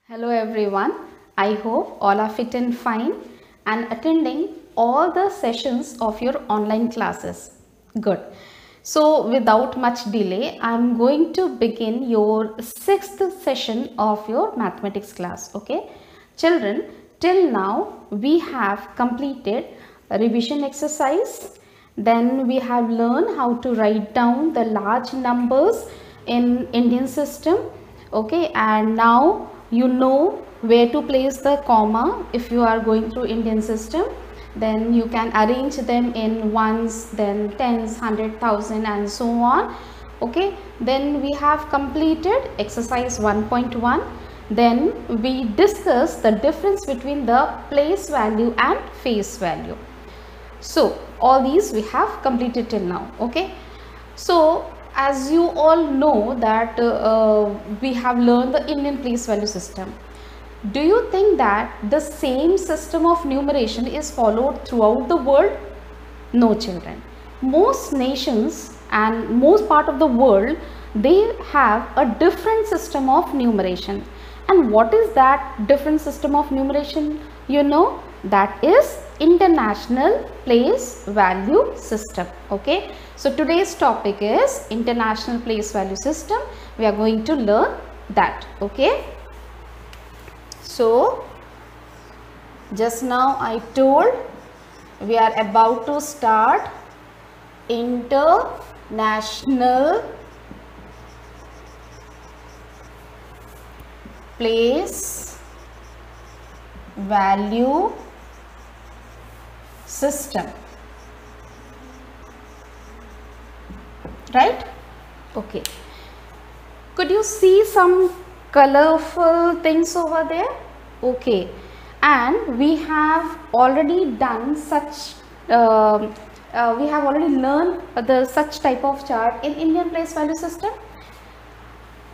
Hello everyone, I hope all are fit and fine and attending all the sessions of your online classes. Good. So without much delay, I am going to begin your 6th session of your mathematics class. Okay. Children, till now we have completed a revision exercise. Then we have learned how to write down the large numbers in Indian system. Okay, and now you know where to place the comma if you are going through Indian system. Then you can arrange them in ones, then tens, 100,000 and so on. Okay, then we have completed exercise 1.1. Then we discuss the difference between the place value and face value. So all these we have completed till now. Okay, so as you all know that we have learned the Indian place value system. Do you think that the same system of numeration is followed throughout the world? No, children. Most nations and most part of the world, they have a different system of numeration. And what is that different system of numeration? You know, that is International Place Value System. Okay, so today's topic is International Place Value System. We are going to learn that. Okay, so just now I told we are about to start International Place Value System, right? Okay, could you see some colorful things over there? Okay, and we have already done such we have already learned the such type of chart in Indian place value system.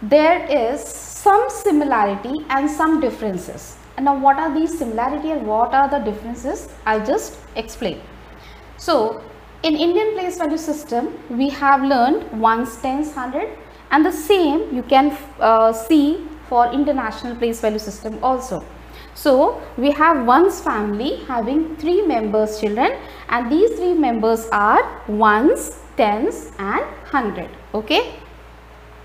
There is some similarity and some differences. Now what are these similarity and what are the differences? I just explain. So in Indian place value system we have learned ones, tens, 100, and the same you can see for International place value system also. So we have ones family having 3 members, children, and these 3 members are ones, tens and 100. Okay,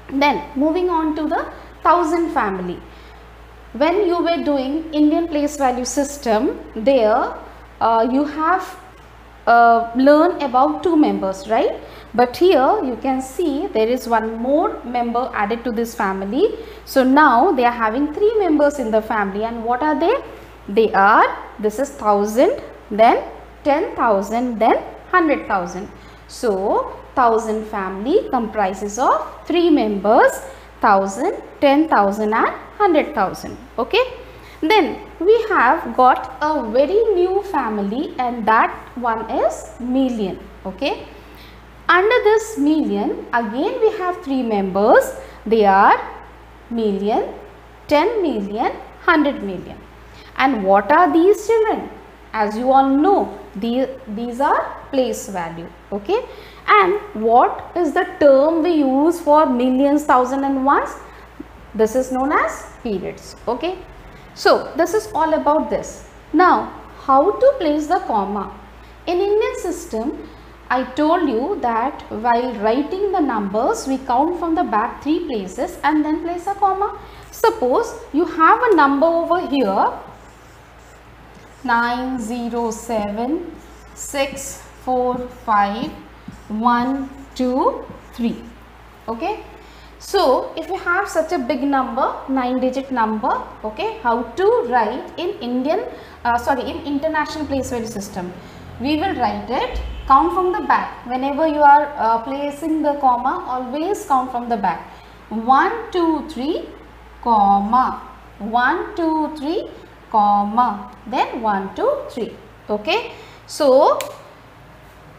then moving on to the 1000 family. When you were doing Indian place value system, there you have learned about 2 members, right? But here you can see there is one more member added to this family. So now they are having 3 members in the family, and what are they? They are, this is 1000, then 10,000, then 100,000. So 1000 family comprises of 3 members, 1000, 10,000 and 100,000. Okay, then we have got a very new family, and that one is million. Okay, under this million again we have 3 members. They are million, 10 million, 100 million. And what are these, children? As you all know, these are place value. Okay, and what is the term we use for millions, thousand and ones? This is known as periods. Okay, so this is all about this. Now how to place the comma? In Indian system, I told you that while writing the numbers we count from the back 3 places and then place a comma. Suppose you have a number over here 907645123. Okay, so if you have such a big number, 9-digit number, okay, how to write in in International place value system? We will write it, count from the back. Whenever you are placing the comma, always count from the back. 1 2 3 comma 1 2 3 comma, then 1 2 3. Okay, so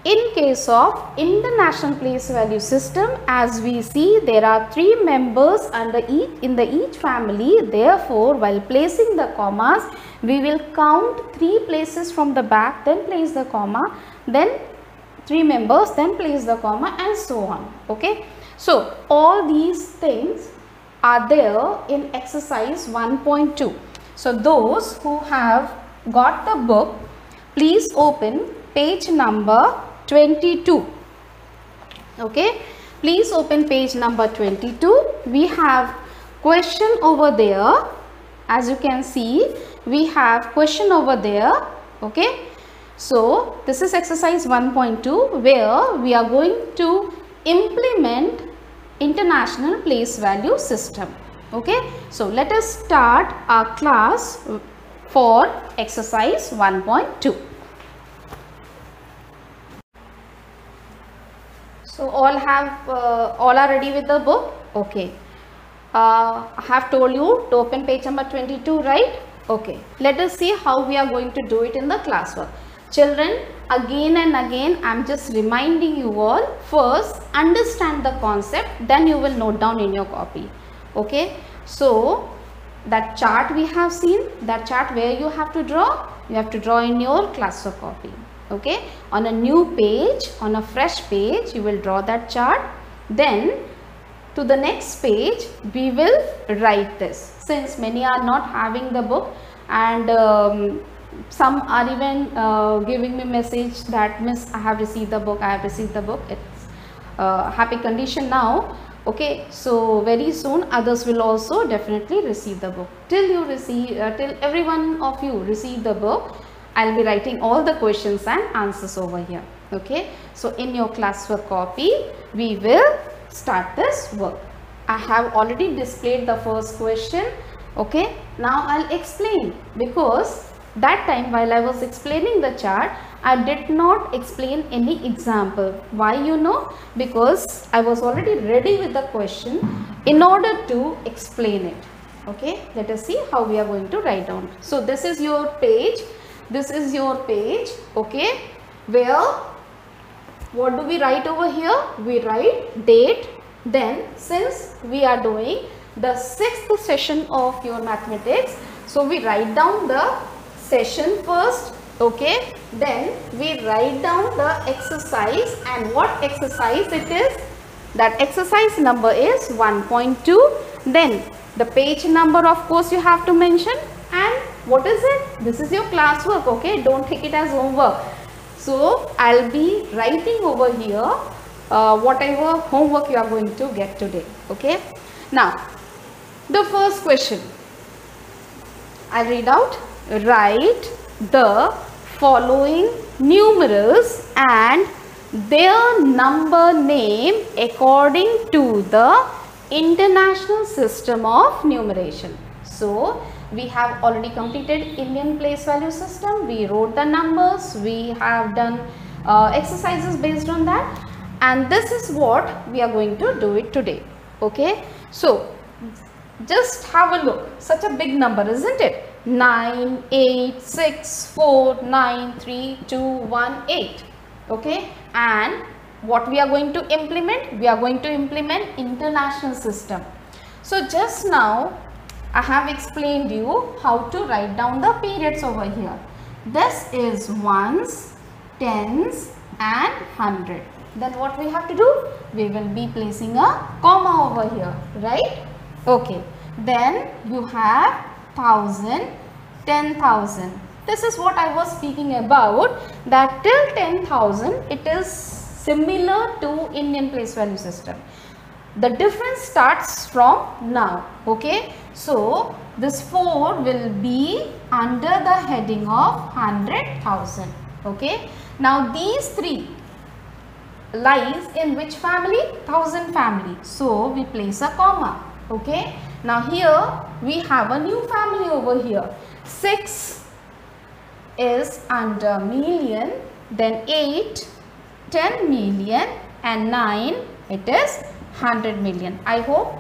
in case of International place value system, as we see, there are 3 members under each family. Therefore, while placing the commas, we will count 3 places from the back, then place the comma, then 3 members, then place the comma, and so on. Okay, so all these things are there in exercise 1.2. So those who have got the book, please open page number 22. Okay, please open page number 22. We have question over there. As you can see, we have question over there. Okay, so this is exercise 1.2 where we are going to implement international place value system. Okay, so let us start our class for exercise 1.2. So all are ready with the book? Okay. I have told you to open page number 22, right? Okay. Let us see how we are going to do it in the classwork. Children, again and again I am just reminding you all, first understand the concept, then you will note down in your copy. Okay. So that chart we have seen, that chart where you have to draw, you have to draw in your classwork copy. Okay, on a new page, on a fresh page, you will draw that chart. Then to the next page we will write this. Since many are not having the book and some are even giving me message that Miss, I have received the book, I have received the book. It's happy condition now. Okay, so very soon others will also definitely receive the book. Till you receive, till every one of you receive the book, I'll be writing all the questions and answers over here. Okay, so in your classwork copy we will start this work. I have already displayed the first question. Okay, now I'll explain, because that time while I was explaining the chart, I did not explain any example. Why, you know? Because I was already ready with the question in order to explain it. Okay, let us see how we are going to write down. So this is your page. This is your page. Okay, where what do we write over here? We write date. Then since we are doing the 6th session of your mathematics, so we write down the session first. Okay, then we write down the exercise and what exercise it is. That exercise number is 1.2. Then the page number, of course, you have to mention. And what is it? This is your classwork. Okay, don't take it as homework. So I'll be writing over here whatever homework you are going to get today. Okay, now the first question I'll read out. Write the following numerals and their number name according to the International System of Numeration. So we have already completed Indian place value system. We wrote the numbers. We have done exercises based on that, and this is what we are going to do it today. Okay, so just have a look. Such a big number, isn't it? 9, 8, 6, 4, 9, 3, 2, 1, 8. Okay, and what we are going to implement? We are going to implement international system. So just now I have explained you how to write down the periods over here. This is ones, tens and 100. Then what we have to do? We will be placing a comma over here, right? Okay, then you have 1000, 10,000. This is what I was speaking about, that till 10,000 it is similar to Indian place value system. The difference starts from now. Okay, so this 4 will be under the heading of 100,000. Okay, now these 3 lies in which family? 1000 family. So we place a comma. Okay, now here we have a new family over here. 6 is under million, then 8, 10 million, and 9 it is 100 million. I hope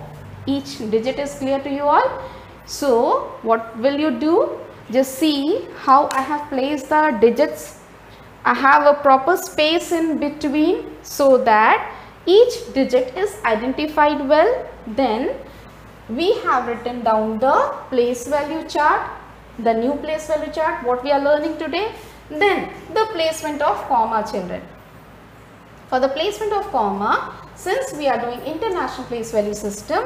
each digit is clear to you all. So what will you do? Just see how I have placed the digits. I have a proper space in between so that each digit is identified well. Then we have written down the place value chart, the new place value chart, what we are learning today. Then the placement of comma, children. For the placement of comma, since we are doing international place value system,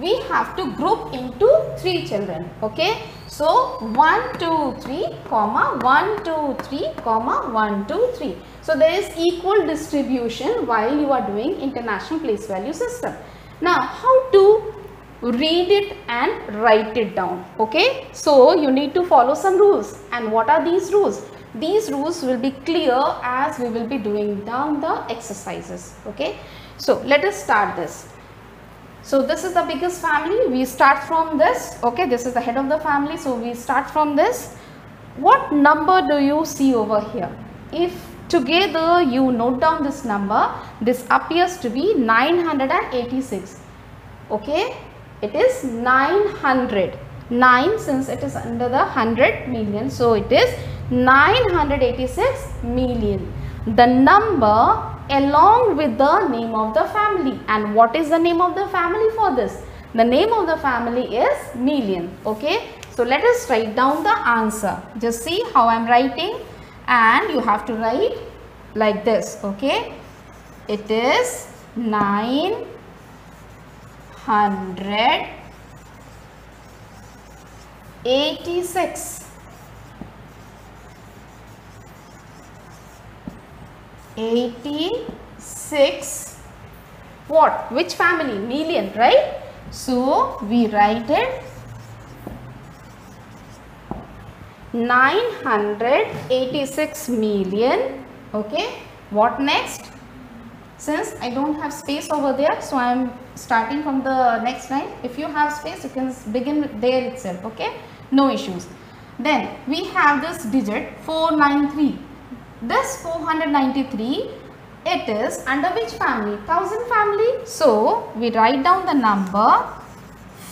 we have to group into 3 children. Okay, so 1 2 3 comma 1 2 3 comma 1 2 3. So there is equal distribution while you are doing international place value system. Now how to read it and write it down? Okay, so you need to follow some rules. And what are these rules? These rules will be clear as we will be doing down the exercises. Okay, so let us start this. So this is the biggest family. We start from this. Okay, this is the head of the family. So we start from this. What number do you see over here? If together you note down this number, this appears to be 986. Okay, it is 900. 9, since it is under the 100 million, so it is 986 million. The number along with the name of the family. And what is the name of the family for this? The name of the family is million. Okay, so let us write down the answer. Just see how I am writing, and you have to write like this. Okay, it is 986. 86 what? Which family? Million, right? So we write it 986 million. Okay, what next? Since I don't have space over there, so I am starting from the next line. If you have space, you can begin there itself. Okay, no issues. Then we have this digit 493. This 493, it is under which family? 1000 family. So we write down the number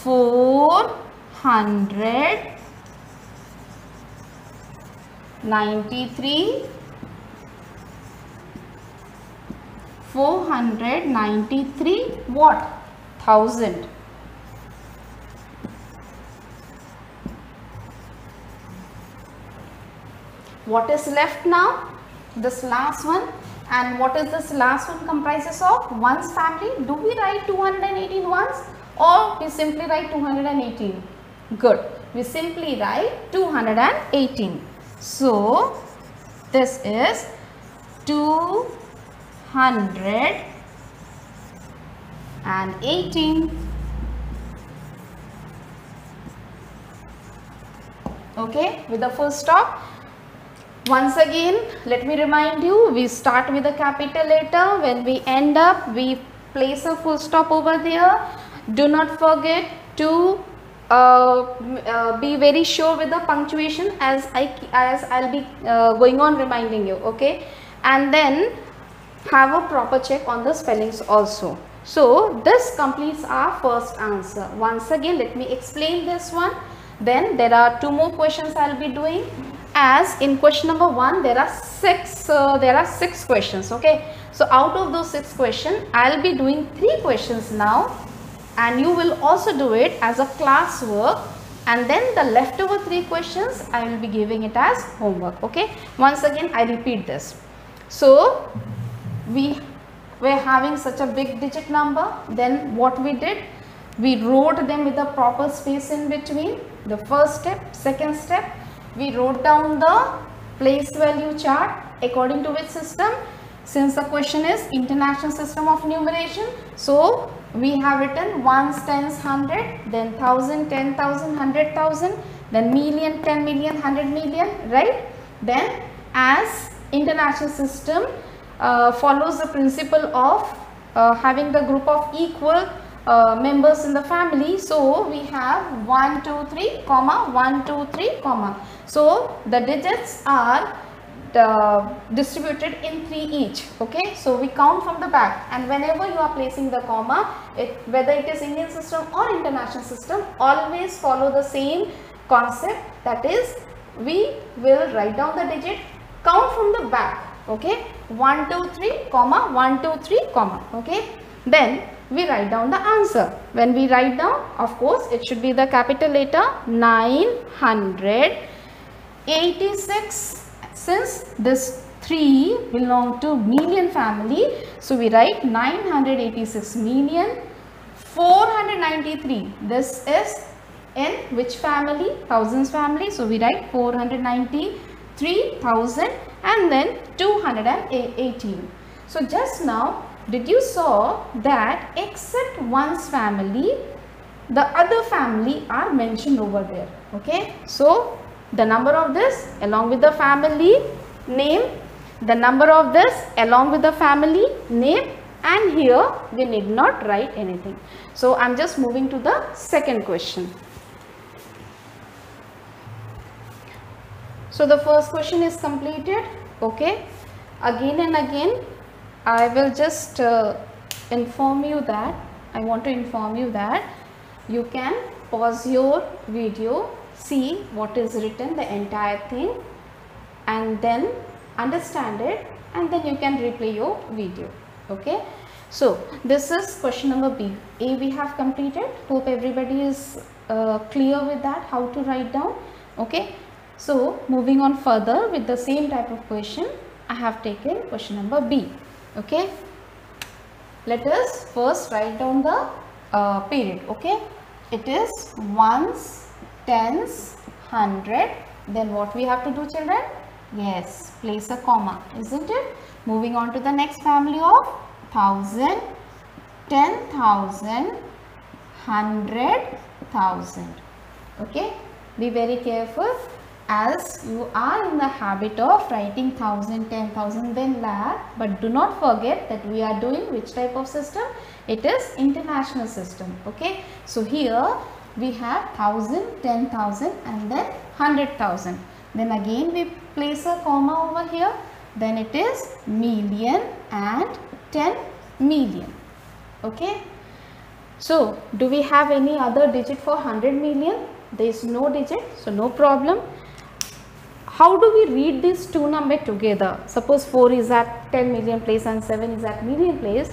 493. 493 what? 1000. What is left now? This last one. And what is this last one comprises of? Ones family. Do we write 218 ones, or we simply write 218? Good. We simply write 218. So this is 218. Okay, with the full stop. Once again, let me remind you, we start with a capital letter. When we end up, we place a full stop over there. Do not forget to be very sure with the punctuation as I'll be going on reminding you. Okay, and then have a proper check on the spellings also. So this completes our first answer. Once again, let me explain this one. Then there are 2 more questions I'll be doing. As in question number 1, there are 6 questions. Okay, so out of those 6 questions, I'll be doing 3 questions now, and you will also do it as a class work, and then the leftover 3 questions I will be giving it as homework. Okay, once again I repeat this. So we were having such a big digit number. Then what we did, we wrote them with a proper space in between. The first step, second step, we wrote down the place value chart according to which system. Since the question is international system of numeration, so we have written ones, tens, 100, then 1000, 10,000, 100,000, then million, 10 million, 100 million, right? Then as international system follows the principle of having the group of equal members in the family, so we have 1 2 3 comma 1 2 3 comma. So the digits are distributed in 3 each. Okay, so we count from the back, and whenever you are placing the comma, whether it is Indian system or international system, always follow the same concept, that is we will write down the digit, count from the back. Okay, 1 2 3 comma 1 2 3 comma. Okay, then we write down the answer. When we write down, of course it should be the capital letter 986. Since this 3 belong to million family, so we write 986 million 493. This is in which family? Thousands family. So we write 493,000 and then 218. So just now, did you saw that except one's family, the other family are mentioned over there. Okay. So the number of this along with the family name, the number of this along with the family name, and here we need not write anything. So I am just moving to the second question. So the first question is completed. Okay. Again and again I will just inform you that, I want to inform you that you can pause your video, see what is written, the entire thing, and then understand it, and then you can replay your video. Okay. So this is question number B. A we have completed. Hope everybody is clear with that, how to write down. Okay. So moving on further with the same type of question, I have taken question number B. Okay. Let us first write down the period. Okay. It is ones, tens, hundred. Then what we have to do, children? Yes, place a comma, isn't it? Moving on to the next family of 1000, 10,000, 100,000. Okay. Be very careful, as you are in the habit of writing 1000, 10,000, then lakh, but do not forget that we are doing which type of system? It is international system. Okay. So here we have 1000, 10,000 and then 100,000. Then again we place a comma over here. Then it is million and 10 million. Okay. So do we have any other digit for 100 million? There is no digit, so no problem. How do we read these two numbers together? Suppose 4 is at 10 million place and 7 is at million place.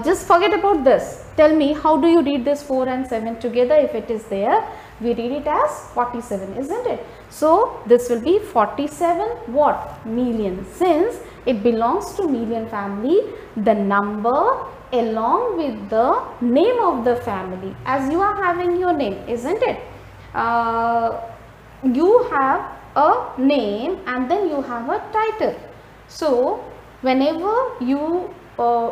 Just forget about this. Tell me, how do you read this 4 and 7 together? If it is there, we read it as 47, isn't it? So this will be 47 what? Million. Since it belongs to million family, the number along with the name of the family, as you are having your name, isn't it? You have a name and then you have a title. So whenever you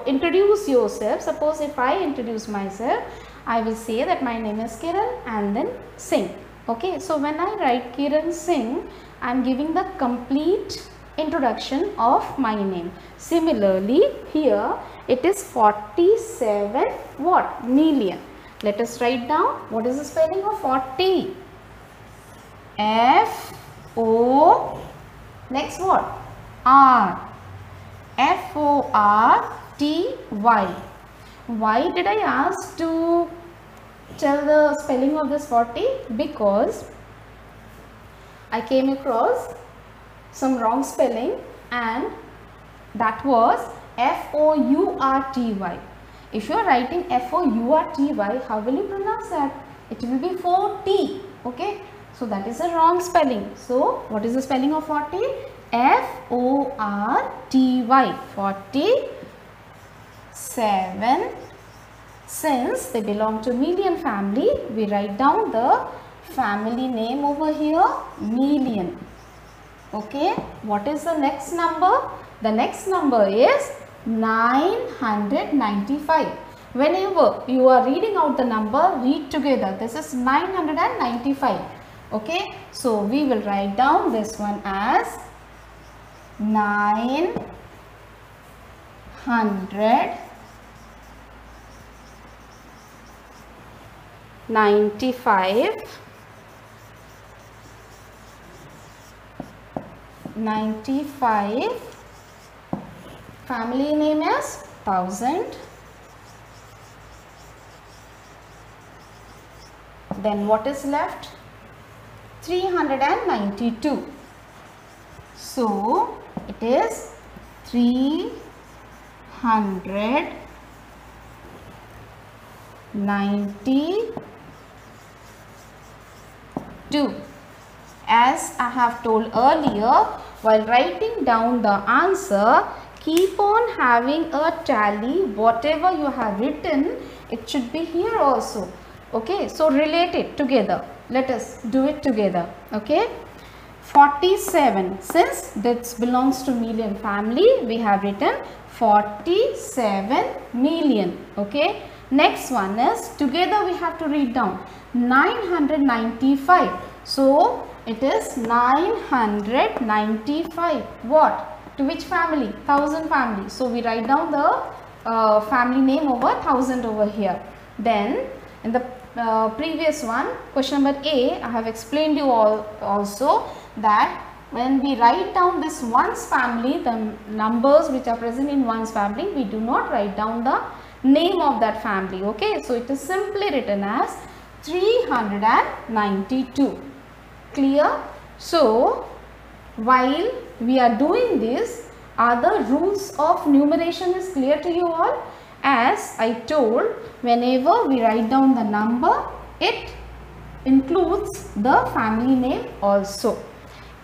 introduce yourself, suppose if I introduce myself, I will say that my name is Kiran and then Singh. Okay. So when I write Kiran Singh, I am giving the complete introduction of my name. Similarly here it is 47 what? Million. Let us write down what is the spelling of 40. F-O, next what? R. F-O-R-T-Y. Why did I ask to tell the spelling of this 40? Because I came across some wrong spelling and that was F-O-U-R-T-Y. If you are writing F-O-U-R-T-Y, how will you pronounce that? It will be 40. Okay. So that is a wrong spelling. So what is the spelling of 40? F-O-R-T-Y. 47. Since they belong to million family, we write down the family name over here, million. Okay. What is the next number? The next number is 995. Whenever you are reading out the number, read together. This is 995. Okay. So we will write down this one as 995. 95. Family name is 1000. Then what is left? 392. So it is 392. As I have told earlier, while writing down the answer, keep on having a tally. Whatever you have written, it should be here also. Okay, so relate it together. Let us do it together. Okay, 47, since this belongs to million family, we have written 47 million. Okay, next one is, together we have to read down 995. So it is 995. What? To which family? 1000 family. So we write down the family name over 1000 over here. Then in the previous one, question number A, I have explained you all also that when we write down this ones family, the numbers which are present in ones family, we do not write down the name of that family. Okay, so it is simply written as 392. Clear? So while we are doing this, are the rules of numeration is clear to you all? As I told, whenever we write down the number, it includes the family name also.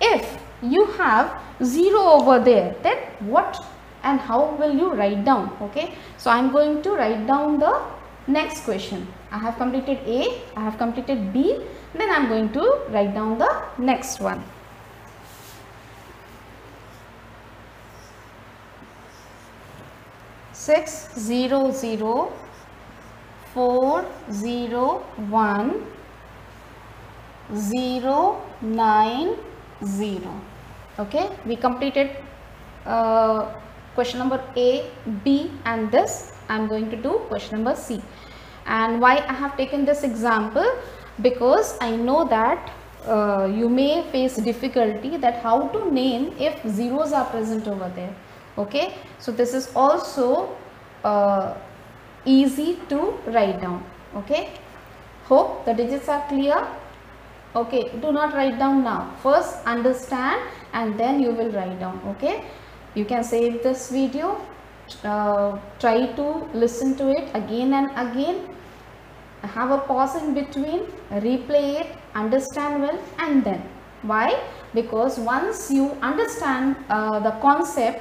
If you have 0 over there, then what and how will you write down? Okay, so I am going to write down the next question. I have completed A, I have completed B, then I am going to write down the next one. 600,401,090. Okay, we completed question number A, B, and this I am going to do question number C. And why I have taken this example? Because I know that you may face difficulty that how to name if zeros are present over there. Okay, so this is also easy to write down. Okay, hope the digits are clear. Okay, do not write down now. First understand and then you will write down. Okay, you can save this video, try to listen to it again and again, have a pause in between, replay it, understand well, and then. Why? Because once you understand the concept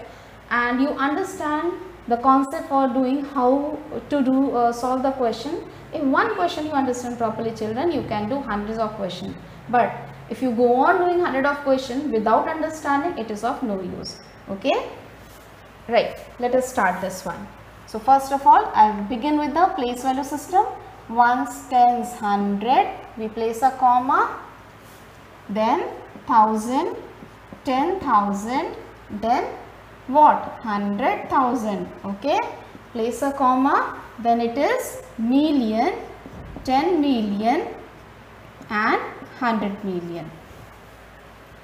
and you understand the concept for doing how to do solve the question, in one question you understand properly, children, you can do hundreds of questions. But if you go on doing hundred of questions without understanding, it is of no use. Okay, right, let us start this one. So first of all, I will begin with the place value system. Ones, tens, 100, we place a comma, then 1000, 10,000, then what? 100,000. Okay, place a comma, then it is million, 10 million, and 100 million.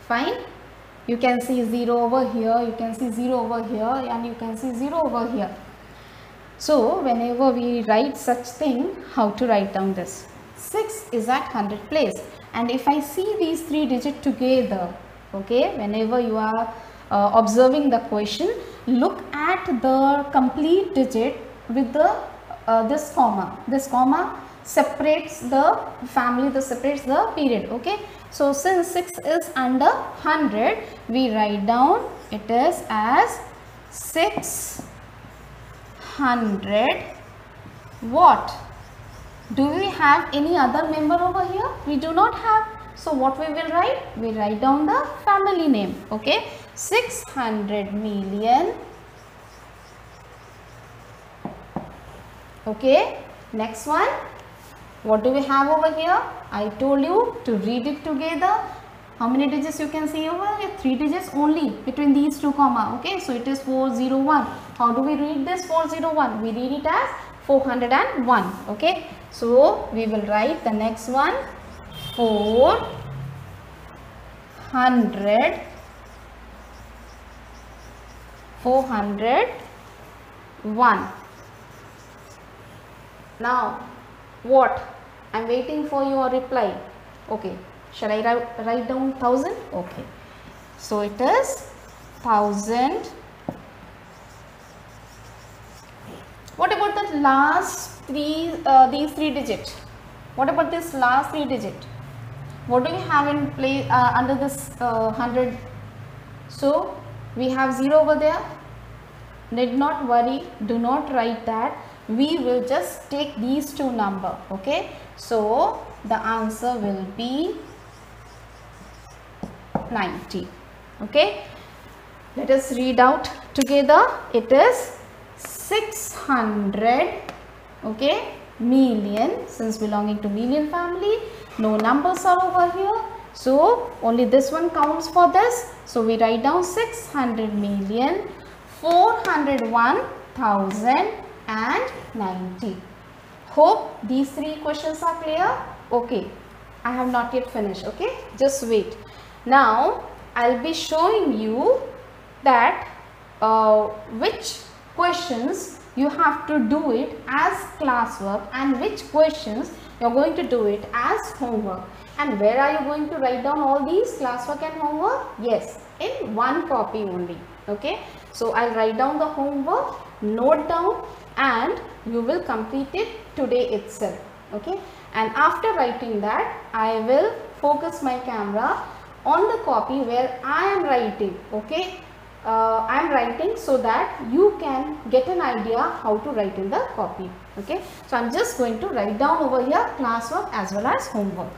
Fine. You can see 0 over here, you can see 0 over here, and you can see 0 over here. So whenever we write such thing, how to write down this? 6 is at 100 place, and if I see these 3 digits together, okay, whenever you are observing the question, look at the complete digit with the this comma. This comma separates the family, this separates the period. Okay, so since 6 is under 100, we write down it is as 600 what? Do we have any other member over here? We do not have. So what we will write? We write down the family name. Okay, 600 million. Okay, next one. What do we have over here? I told you to read it together. How many digits you can see over here? 3 digits only between these two comma. Okay, so it is 401. How do we read this 401? We read it as 401. Okay, so we will write the next one 401. Now what? I am waiting for your reply. Okay, shall I write down 1000? Okay, so it is 1000. What about the last three, these 3 digits? What about this last 3 digit? What do we have in place under this 100? So we have 0 over there. Need not worry, do not write that. we will just take these two numbers. Okay, so the answer will be 90. Okay, let us read out together. It is 600, okay, million. Since belonging to million family, no numbers are over here, so only this one counts for this. So we write down 600,401,090. Hope these three questions are clear. Okay, I have not yet finished. Okay, just wait. Now I'll be showing you that which questions you have to do it as classwork and which questions you are going to do it as homework. And where are you going to write down all these classwork and homework? Yes, in one copy only. Okay, so I'll write down the homework, note down, and you will complete it today itself. Okay, and after writing that, I will focus my camera on the copy where I am writing. Okay, I am writing so that you can get an idea how to write in the copy. Okay, so I am just going to write down over here classwork as well as homework.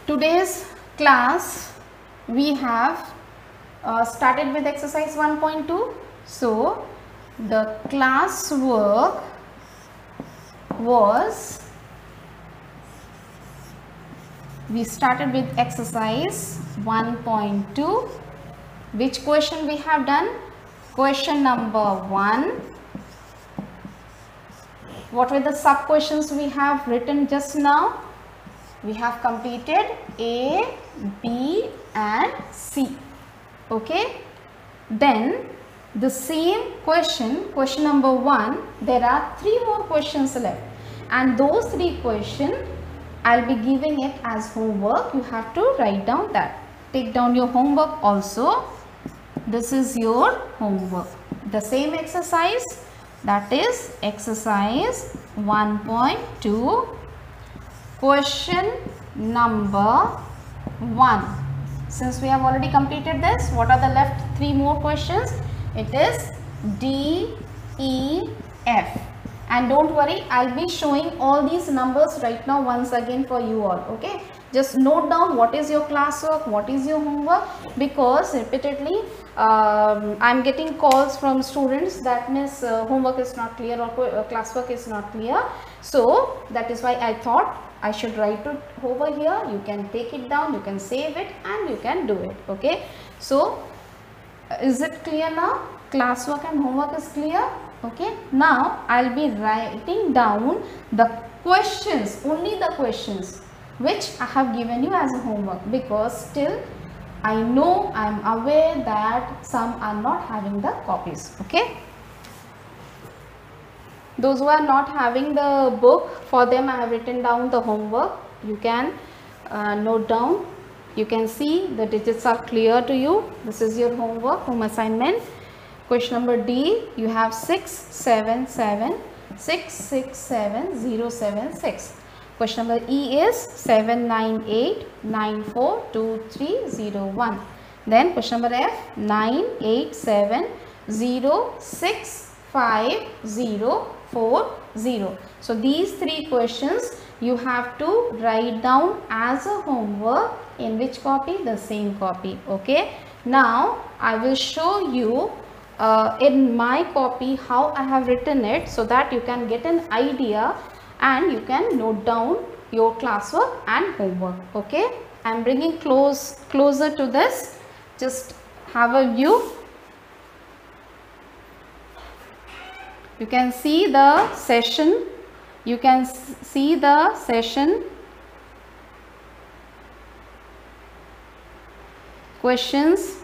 Today's class we have started with exercise 1.2. So the classwork was, we started with exercise 1.2. Which question we have done? Question number 1. What were the sub questions we have written just now? We have completed A, B and C. Okay, then the same question, question number 1, there are 3 more questions left, and those 3 questions I'll be giving it as homework. You have to write down that. Take down your homework also. This is your homework. The same exercise, that is exercise 1.2, question number 1. Since we have already completed this, what are the left 3 more questions? It is D, E, F. And don't worry, I'll be showing all these numbers right now once again for you all. Okay, just note down what is your classwork, what is your homework, because repeatedly I'm getting calls from students that means homework is not clear or classwork is not clear. So that is why I thought I should write it over here. You can take it down, you can save it and you can do it. Okay, so is it clear now? Classwork and homework is clear. Okay, now I'll be writing down the questions, only the questions which I have given you as a homework, because still I know, I am aware that some are not having the copies. Okay, those who are not having the book, for them I have written down the homework. You can note down. You can see the digits are clear to you. This is your homework, home assignment. Question number D, you have 677,667,076. Question number E is 798942301. Then question number F, 987065040. So these 3 questions you have to write down as a homework. In which copy? The same copy. Okay, now I will show you in my copy how I have written it, so that you can get an idea and you can note down your classwork and homework. Okay, I am bringing closer to this. Just have a view. You can see the session. You can see the session questions.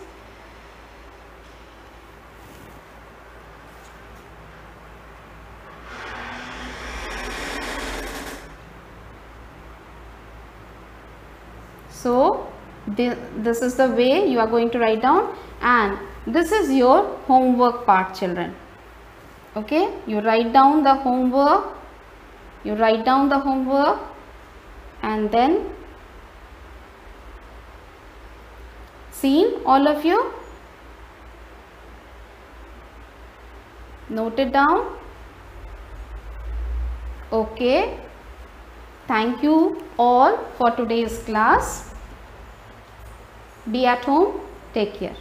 So this is the way you are going to write down, and this is your homework part, children. Okay, you write down the homework You write down the homework and then seen all of you? Note it down. Okay. Thank you all for today's class. Be at home. Take care.